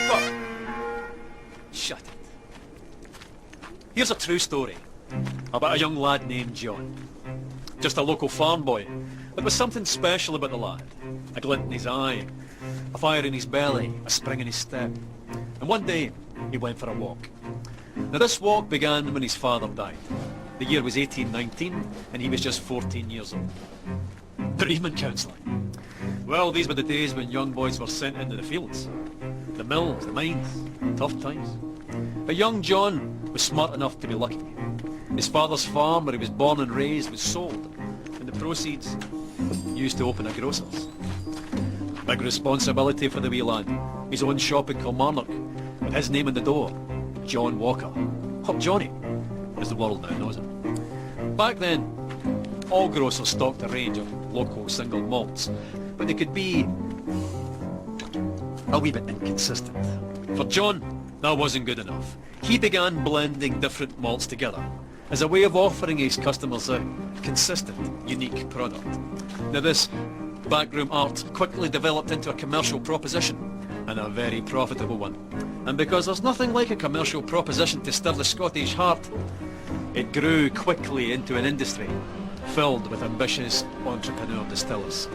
But shut it. Here's a true story about a young lad named John. Just a local farm boy, but there was something special about the lad. A glint in his eye, a fire in his belly, a spring in his step. And one day, he went for a walk. Now this walk began when his father died. The year was 1819, and he was just 14 years old. Bereavement counselling. Well, these were the days when young boys were sent into the fields. The mills, the mines, tough times. But young John was smart enough to be lucky. His father's farm, where he was born and raised, was sold, and the proceeds used to open a grocer's. Big responsibility for the wee lad. His own shop in Kilmarnock, with his name on the door, John Walker. Or Johnny, as the world now knows him. Back then, all grocers stocked a range of local single malts, but they could be a wee bit inconsistent. For John, that wasn't good enough. He began blending different malts together as a way of offering his customers a consistent, unique product. Now this backroom art quickly developed into a commercial proposition, and a very profitable one. And because there's nothing like a commercial proposition to stir the Scottish heart, it grew quickly into an industry filled with ambitious entrepreneur distillers.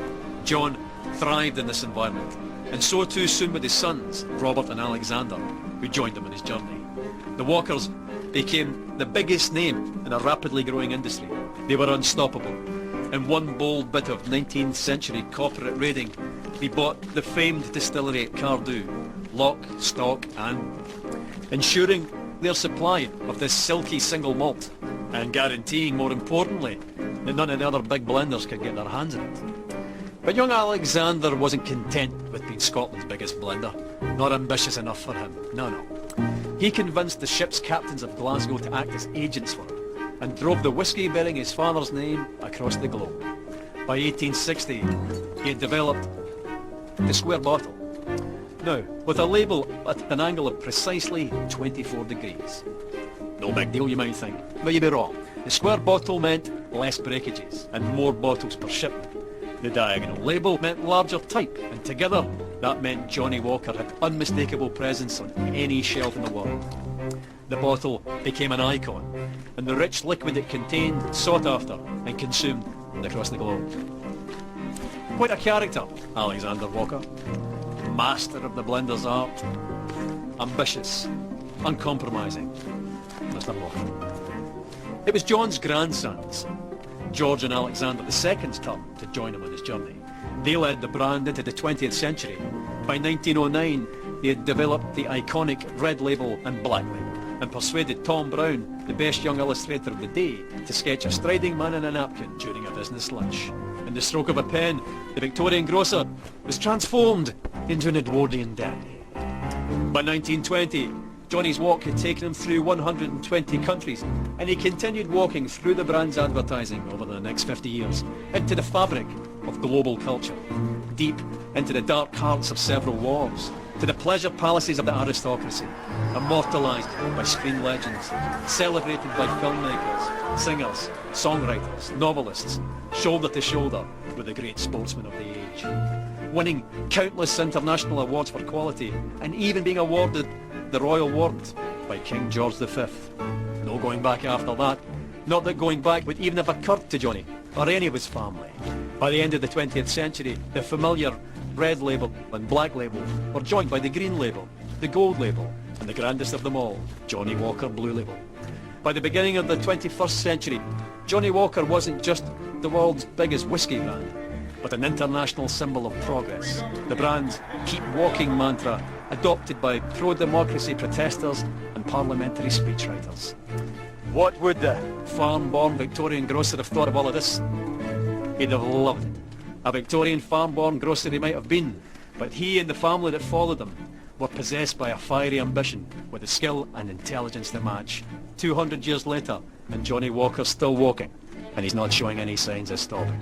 John thrived in this environment, and so too soon with his sons, Robert and Alexander, who joined him on his journey. The Walkers became the biggest name in a rapidly growing industry. They were unstoppable. In one bold bit of 19th century corporate raiding, they bought the famed distillery at Cardew, lock, stock and ensuring their supply of this silky single malt, and guaranteeing, more importantly, that none of the other big blenders could get their hands on it. But young Alexander wasn't content with being Scotland's biggest blender. Not ambitious enough for him, no. He convinced the ship's captains of Glasgow to act as agents for him, and drove the whisky bearing his father's name across the globe. By 1860, he had developed the square bottle. Now, with a label at an angle of precisely 24 degrees. No big deal, you might think, but you'd be wrong. The square bottle meant less breakages and more bottles per shipment. The diagonal label meant larger type, and together that meant Johnnie Walker had unmistakable presence on any shelf in the world. The bottle became an icon, and the rich liquid it contained sought after and consumed across the globe. Quite a character, Alexander Walker. Master of the blender's art. Ambitious, uncompromising, Mr. Walker. It was John's grandsons, George and Alexander II's turn to join him on his journey. They led the brand into the 20th century. By 1909, they had developed the iconic red label and black label, and persuaded Tom Brown, the best young illustrator of the day, to sketch a striding man in a napkin during a business lunch. In the stroke of a pen, the Victorian grocer was transformed into an Edwardian dandy. By 1920, Johnny's walk had taken him through 120 countries, and he continued walking through the brand's advertising over the next 50 years, into the fabric of global culture, deep into the dark hearts of several wars, to the pleasure palaces of the aristocracy, immortalised by screen legends, celebrated by filmmakers, singers, songwriters, novelists, shoulder to shoulder with the great sportsmen of the age, winning countless international awards for quality, and even being awarded the Royal Warrant by King George V. No going back after that. Not that going back would even have occurred to Johnny, or any of his family. By the end of the 20th century, the familiar red label and black label were joined by the green label, the gold label, and the grandest of them all, Johnnie Walker Blue Label. By the beginning of the 21st century, Johnnie Walker wasn't just the world's biggest whiskey brand, but an international symbol of progress. The brand's keep walking mantra, adopted by pro-democracy protesters and parliamentary speechwriters. What would the farm-born Victorian grocer have thought of all of this? He'd have loved it. A Victorian farm-born grocer he might have been, but he and the family that followed him were possessed by a fiery ambition with the skill and intelligence to match. 200 years later, and Johnnie Walker's still walking, and he's not showing any signs of stopping.